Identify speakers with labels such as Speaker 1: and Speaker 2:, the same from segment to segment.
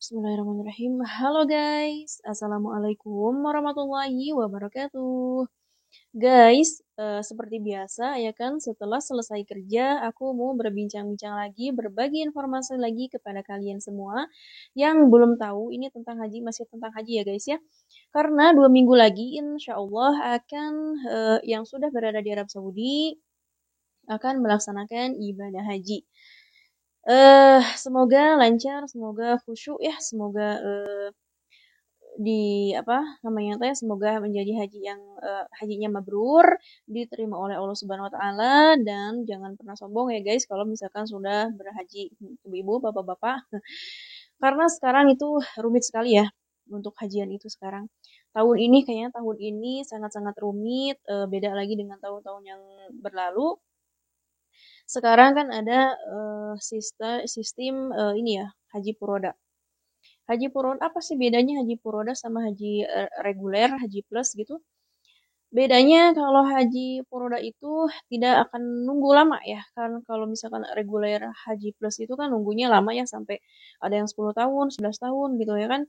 Speaker 1: Bismillahirrahmanirrahim. Halo guys, Assalamualaikum warahmatullahi wabarakatuh. Guys, seperti biasa ya kan, setelah selesai kerja, aku mau berbincang-bincang lagi, berbagi informasi lagi kepada kalian semua yang belum tahu ini tentang haji, masih tentang haji ya guys ya. Karena 2 minggu lagi, insya Allah akan yang sudah berada di Arab Saudi akan melaksanakan ibadah haji. Semoga lancar, semoga khusyuk ya, semoga di apa namanya teh semoga menjadi haji yang hajinya mabrur, diterima oleh Allah Subhanahu wa taala, dan jangan pernah sombong ya guys kalau misalkan sudah berhaji, ibu-ibu, bapak-bapak. Karena sekarang itu rumit sekali ya untuk hajian itu sekarang. Tahun ini kayaknya tahun ini sangat-sangat rumit, beda lagi dengan tahun-tahun yang berlalu. Sekarang kan ada sistem ini ya, haji furoda. Haji furoda apa sih bedanya haji furoda sama haji reguler, haji plus gitu? Bedanya kalau haji furoda itu tidak akan nunggu lama ya. Kan kalau misalkan reguler haji plus itu kan nunggunya lama ya, sampai ada yang 10 tahun, 11 tahun gitu ya kan.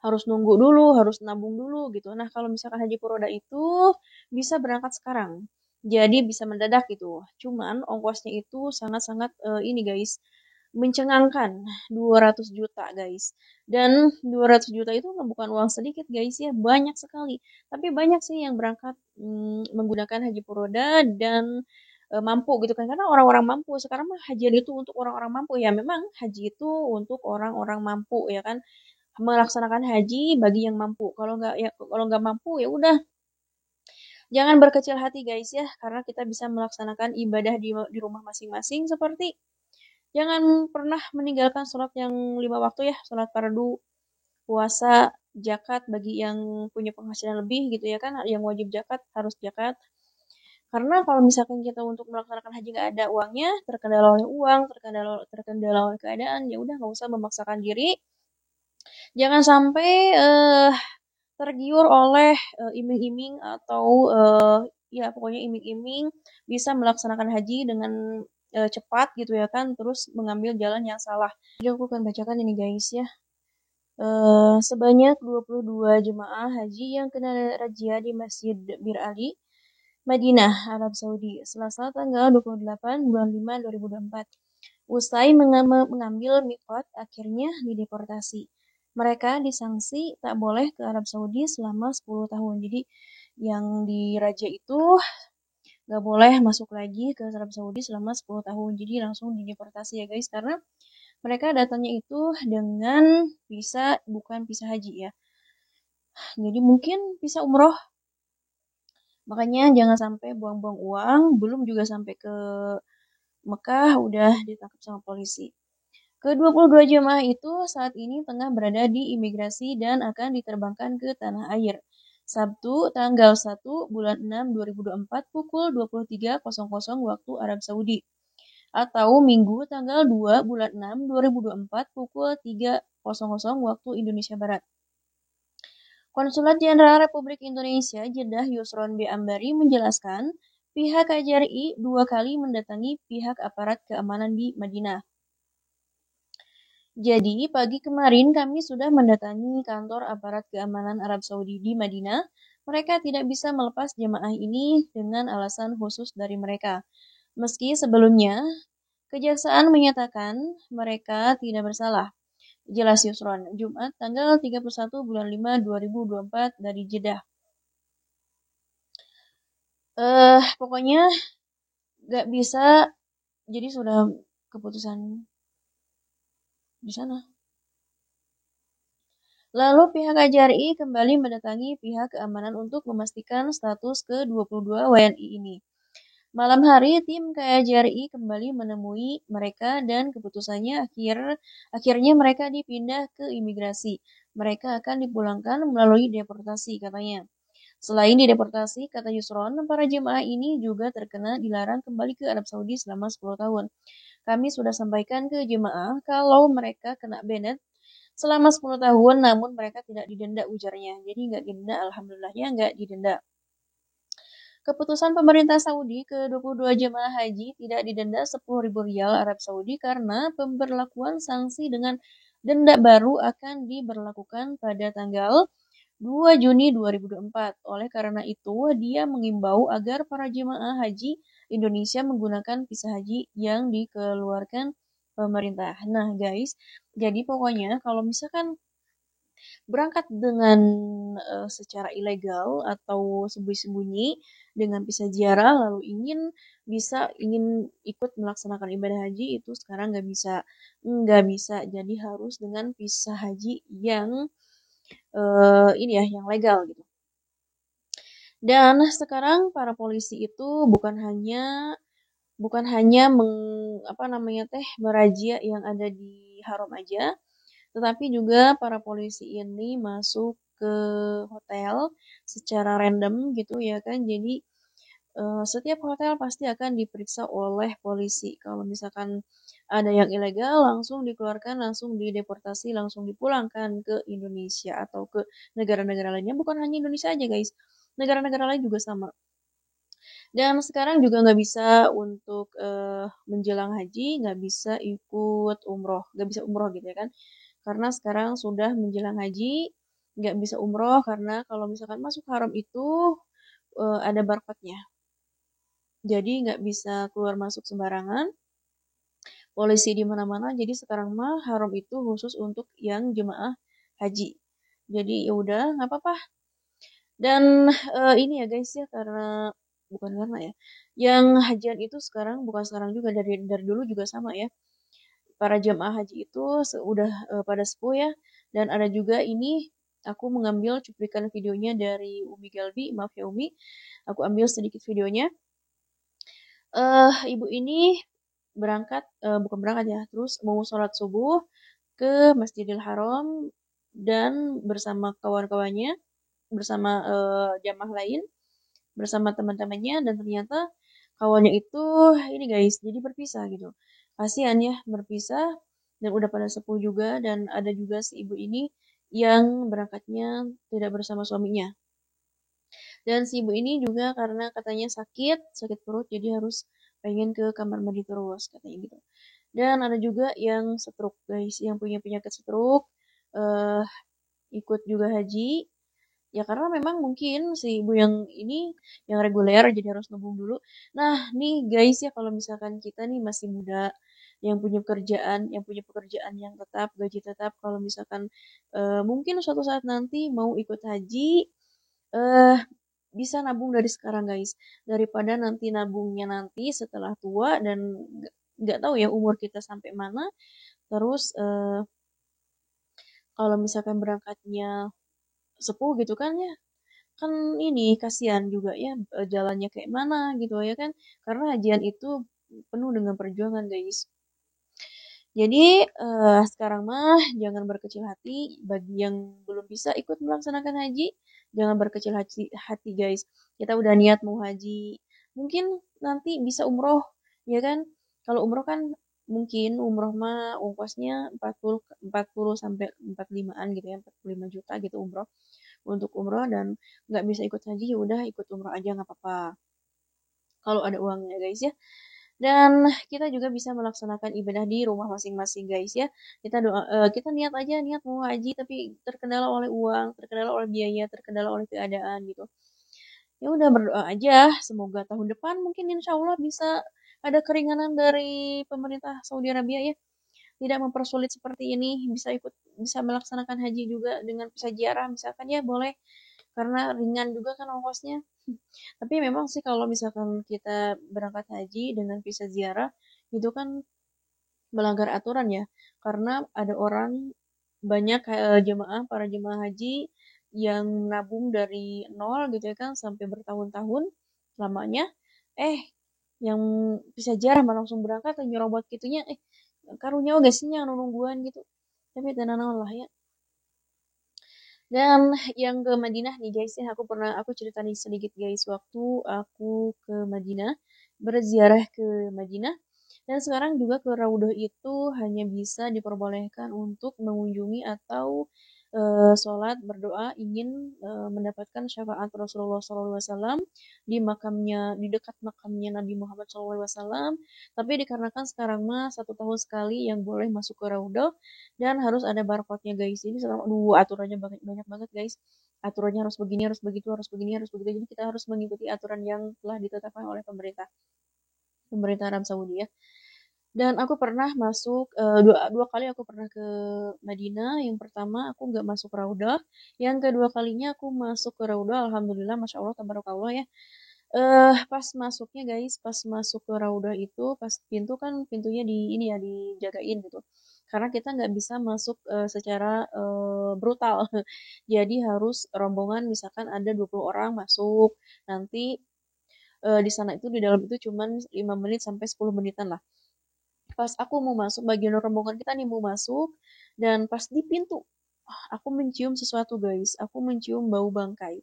Speaker 1: Harus nunggu dulu, harus nabung dulu gitu. Nah, kalau misalkan haji furoda itu bisa berangkat sekarang. Jadi bisa mendadak gitu. Cuman ongkosnya itu sangat-sangat ini guys, mencengangkan, 200 juta guys. Dan 200 juta itu bukan uang sedikit guys ya, banyak sekali. Tapi banyak sih yang berangkat menggunakan haji furoda dan mampu gitu kan, karena orang-orang mampu sekarang mah hajian itu untuk orang-orang mampu ya. Memang haji itu untuk orang-orang mampu ya kan, melaksanakan haji bagi yang mampu. Kalau nggak mampu ya udah, jangan berkecil hati guys ya, karena kita bisa melaksanakan ibadah di rumah masing-masing. Seperti jangan pernah meninggalkan sholat yang 5 waktu ya, sholat fardu, puasa, zakat bagi yang punya penghasilan lebih gitu ya kan, yang wajib zakat harus zakat. Karena kalau misalkan kita untuk melaksanakan haji nggak ada uangnya, terkendala oleh uang, terkendala oleh keadaan, ya udah nggak usah memaksakan diri. Jangan sampai tergiur oleh iming-iming atau ya pokoknya iming-iming bisa melaksanakan haji dengan cepat gitu ya kan, terus mengambil jalan yang salah. Jadi aku akan bacakan ini guys ya. Sebanyak 22 jemaah haji yang kena razia di Masjid Bir Ali, Madinah, Arab Saudi, Selasa tanggal 28 bulan 5 2024. Usai mengambil miqat, akhirnya dideportasi. Mereka disanksi tak boleh ke Arab Saudi selama 10 tahun. Jadi yang diraja itu nggak boleh masuk lagi ke Arab Saudi selama 10 tahun. Jadi langsung dideportasi ya guys, karena mereka datangnya itu dengan visa, bukan visa haji ya. Jadi mungkin visa umroh. Makanya jangan sampai buang-buang uang, belum juga sampai ke Mekah udah ditangkap sama polisi. Ke-22 jemaah itu saat ini tengah berada di imigrasi dan akan diterbangkan ke tanah air. Sabtu tanggal 1 bulan 6 2024 pukul 23.00 waktu Arab Saudi. Atau Minggu tanggal 2 bulan 6 2024 pukul 3.00 waktu Indonesia Barat. Konsulat Jenderal Republik Indonesia Jeddah Yusron B. Ambari menjelaskan, pihak KJRI 2 kali mendatangi pihak aparat keamanan di Madinah. Jadi, pagi kemarin kami sudah mendatangi kantor aparat keamanan Arab Saudi di Madinah. Mereka tidak bisa melepas jemaah ini dengan alasan khusus dari mereka. Meski sebelumnya, kejaksaan menyatakan mereka tidak bersalah. Jelas Yusron, Jumat tanggal 31 bulan 5 2024 dari Jeddah. Pokoknya gak bisa, jadi sudah keputusan di sana. Lalu pihak KJRI kembali mendatangi pihak keamanan untuk memastikan status ke-22 WNI ini. Malam hari, tim KJRI kembali menemui mereka dan keputusannya akhirnya mereka dipindah ke imigrasi. Mereka akan dipulangkan melalui deportasi, katanya. Selain dideportasi, kata Yusron, para jemaah ini juga terkena dilarang kembali ke Arab Saudi selama 10 tahun. Kami sudah sampaikan ke jemaah kalau mereka kena banned selama 10 tahun, namun mereka tidak didenda, ujarnya. Jadi nggak didenda, alhamdulillahnya nggak didenda. Keputusan pemerintah Saudi ke-22 jemaah haji tidak didenda 10.000 rial Arab Saudi karena pemberlakuan sanksi dengan Denda baru akan diberlakukan pada tanggal 2 Juni 2024. Oleh karena itu, dia mengimbau agar para jemaah haji Indonesia menggunakan visa haji yang dikeluarkan pemerintah. Nah, guys, jadi pokoknya kalau misalkan berangkat dengan secara ilegal atau sembunyi-sembunyi dengan visa ziarah lalu ingin ikut melaksanakan ibadah haji itu sekarang nggak bisa jadi harus dengan visa haji yang ini ya yang legal gitu. Dan sekarang para polisi itu bukan hanya merazia yang ada di haram aja, tetapi juga para polisi ini masuk ke hotel secara random gitu ya kan. Jadi setiap hotel pasti akan diperiksa oleh polisi. Kalau misalkan ada yang ilegal langsung dikeluarkan, langsung dideportasi, langsung dipulangkan ke Indonesia atau ke negara-negara lainnya. Bukan hanya Indonesia aja guys, negara-negara lain juga sama. Dan sekarang juga nggak bisa untuk menjelang haji, nggak bisa ikut umroh, nggak bisa umroh gitu ya kan. Karena sekarang sudah menjelang haji, nggak bisa umroh karena kalau misalkan masuk haram itu ada barcode-nya. Jadi nggak bisa keluar masuk sembarangan. Polisi di mana-mana. Jadi sekarang mah haram itu khusus untuk yang jemaah haji. Jadi ya udah nggak apa-apa. Dan ini ya guys ya bukan karena ya. Yang hajian itu sekarang bukan sekarang juga dari dulu juga sama ya. Para jemaah haji itu udah pada sepuh ya. Dan ada juga ini aku mengambil cuplikan videonya dari Umi Galbi, maaf ya Umi. Aku ambil sedikit videonya. Ibu ini bukan berangkat ya, terus mau sholat subuh ke Masjidil Haram dan bersama kawan-kawannya, bersama jamaah lain, bersama teman-temannya, dan ternyata kawannya itu ini guys, jadi berpisah gitu. Kasihan ya berpisah dan udah pada sepuh juga dan ada juga si ibu ini yang berangkatnya tidak bersama suaminya. Dan si ibu ini juga karena katanya sakit perut, jadi harus pengen ke kamar mandi terus katanya gitu. Dan ada juga yang stroke guys, yang punya penyakit stroke, eh ikut juga haji. Ya karena memang mungkin si ibu yang ini yang reguler jadi harus nabung dulu. Nah nih guys ya kalau misalkan kita nih masih muda, yang punya pekerjaan yang tetap, gaji tetap, kalau misalkan mungkin suatu saat nanti mau ikut haji, eh bisa nabung dari sekarang guys, daripada nanti nabungnya nanti setelah tua dan nggak tahu ya umur kita sampai mana. Terus kalau misalkan berangkatnya sepuh gitu kan ya, kan ini kasihan juga ya jalannya kayak mana gitu ya kan, karena hajian itu penuh dengan perjuangan guys. Jadi sekarang mah jangan berkecil hati bagi yang belum bisa ikut melaksanakan haji, jangan berkecil hati guys. Kita udah niat mau haji, mungkin nanti bisa umroh, ya kan? Kalau umroh kan mungkin umroh mah ongkosnya 40 sampai 45-an gitu ya, 45 juta gitu umroh untuk umroh, dan nggak bisa ikut haji ya udah ikut umroh aja nggak apa-apa kalau ada uangnya guys ya. Dan kita juga bisa melaksanakan ibadah di rumah masing-masing guys ya. Kita niat aja niat mau haji tapi terkendala oleh uang, terkendala oleh biaya, terkendala oleh keadaan gitu. Ya udah berdoa aja semoga tahun depan mungkin insya Allah bisa ada keringanan dari pemerintah Saudi Arabia ya. Tidak mempersulit seperti ini, bisa melaksanakan haji juga dengan visa ziarah misalkan ya boleh, karena ringan juga kan ongkosnya. Tapi memang sih kalau misalkan kita berangkat haji dengan visa ziarah itu kan melanggar aturan ya, karena ada orang banyak para jemaah haji yang nabung dari nol gitu ya kan sampai bertahun-tahun lamanya, eh yang bisa jarah malah langsung berangkat atau nyerobot gitunya, karunya gak sih yang nungguan gitu. Tapi tenang lah ya. Dan yang ke Madinah nih guys ya, aku cerita nih sedikit guys, waktu aku ke Madinah, berziarah ke Madinah, dan sekarang juga ke Raudhah itu hanya bisa diperbolehkan untuk mengunjungi atau sholat berdoa ingin mendapatkan syafaat Rasulullah SAW di makamnya, di dekat makamnya Nabi Muhammad SAW. Tapi dikarenakan sekarang mah 1 tahun sekali yang boleh masuk ke Raudhah dan harus ada barcode-nya guys. Ini sekarang aturannya banyak banyak banget guys. Aturannya harus begini, harus begitu, harus begini, harus begitu. Jadi kita harus mengikuti aturan yang telah ditetapkan oleh pemerintah Arab Saudi ya. Dan aku pernah masuk dua kali aku pernah ke Madinah. Yang pertama aku nggak masuk Raudhah. Yang kedua kalinya aku masuk ke Raudhah. Alhamdulillah, masya Allah, tabarakallah ya. Pas masuknya guys, pas masuk ke Raudhah itu, pas pintu kan pintunya di ini ya dijagain gitu. Karena kita nggak bisa masuk secara brutal. Jadi harus rombongan, misalkan ada 20 orang masuk. Nanti di sana itu di dalam itu cuman 5 menit sampai 10 menitan lah. Pas aku mau masuk, bagian rombongan kita nih mau masuk, dan pas di pintu, aku mencium sesuatu guys. Aku mencium bau bangkai.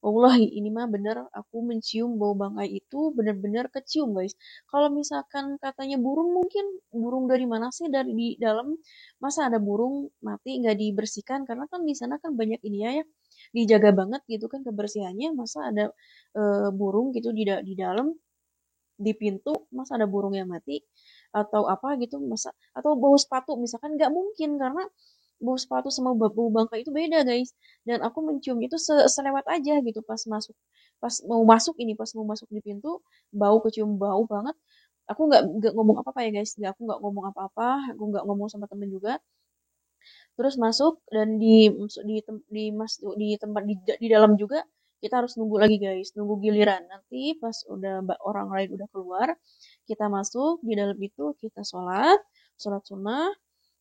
Speaker 1: Wallahi, ini mah bener, aku mencium bau bangkai itu bener-bener kecium guys. Kalau misalkan katanya burung, mungkin burung dari mana sih, dari di dalam, masa ada burung mati nggak dibersihkan? Karena kan di sana kan banyak ini ya, dijaga banget gitu kan kebersihannya. Masa ada burung gitu di dalam, di pintu, masa ada burung yang mati atau apa gitu, masa atau bau sepatu misalkan, nggak mungkin, karena bau sepatu sama bau bangka itu beda guys. Dan aku mencium itu selewat aja gitu, pas mau masuk di pintu, kecium bau banget. Aku nggak ngomong apa-apa ya guys, aku nggak ngomong apa-apa, aku nggak ngomong sama temen juga. Terus masuk dan di tempat di dalam juga kita harus nunggu lagi guys, nunggu giliran. Nanti pas udah orang lain udah keluar, kita masuk di dalam itu, kita sholat sunnah,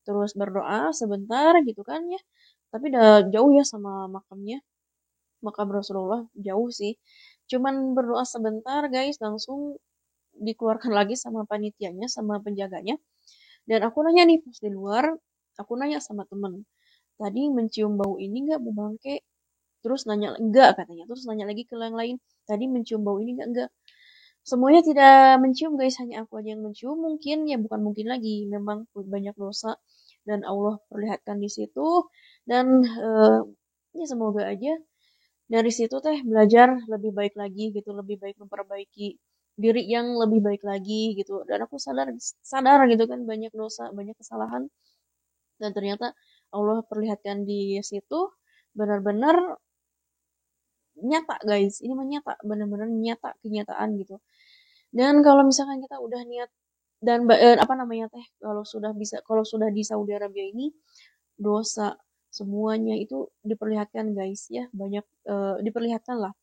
Speaker 1: terus berdoa sebentar gitu kan ya. Tapi udah jauh ya sama makamnya, makam Rasulullah jauh sih. Cuman berdoa sebentar guys, langsung dikeluarkan lagi sama panitianya, sama penjaganya. Dan aku nanya nih pas di luar, aku nanya sama temen, tadi mencium bau ini nggak Bu Bangke? Terus nanya, enggak katanya. Terus nanya lagi ke yang lain, tadi mencium bau ini nggak? Enggak. Semuanya tidak mencium guys, hanya aku aja yang mencium. Mungkin ya, bukan mungkin lagi, memang banyak dosa dan Allah perlihatkan di situ. Dan ya semoga aja dari situ teh belajar lebih baik lagi gitu, lebih baik memperbaiki diri yang lebih baik lagi gitu. Dan aku sadar sadar gitu kan, banyak dosa, banyak kesalahan, dan ternyata Allah perlihatkan di situ benar-benar nyata guys. Ini mah nyata, benar-benar nyata, kenyataan gitu. Dan kalau misalkan kita udah niat dan apa namanya teh, kalau sudah di Saudi Arabia ini, dosa semuanya itu diperlihatkan guys ya, banyak diperlihatkan lah.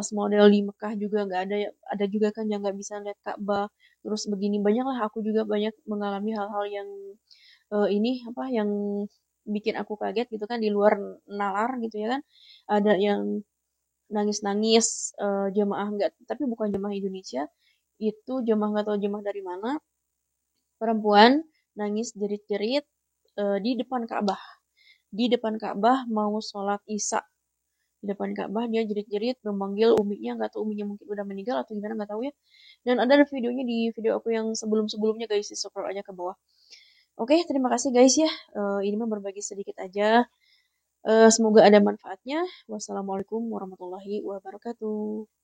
Speaker 1: Semodel di Mekah juga nggak ada, ada juga kan yang nggak bisa lihat Ka'bah. Terus begini, banyak lah, aku juga banyak mengalami hal-hal yang ini apa yang bikin aku kaget gitu kan, di luar nalar gitu ya kan. Ada yang nangis-nangis, jemaah, nggak, tapi bukan jemaah Indonesia, itu jemaah nggak tahu jemaah dari mana, perempuan nangis jerit-jerit di depan Ka'bah, mau sholat Isya. Di depan Ka'bah dia jerit-jerit memanggil uminya, nggak tahu uminya mungkin udah meninggal atau gimana, nggak tahu ya. Dan ada videonya di video aku yang sebelum-sebelumnya guys, di scroll aja ke bawah. Oke, terima kasih guys ya. Ini mah berbagi sedikit aja. Semoga ada manfaatnya. Wassalamualaikum warahmatullahi wabarakatuh.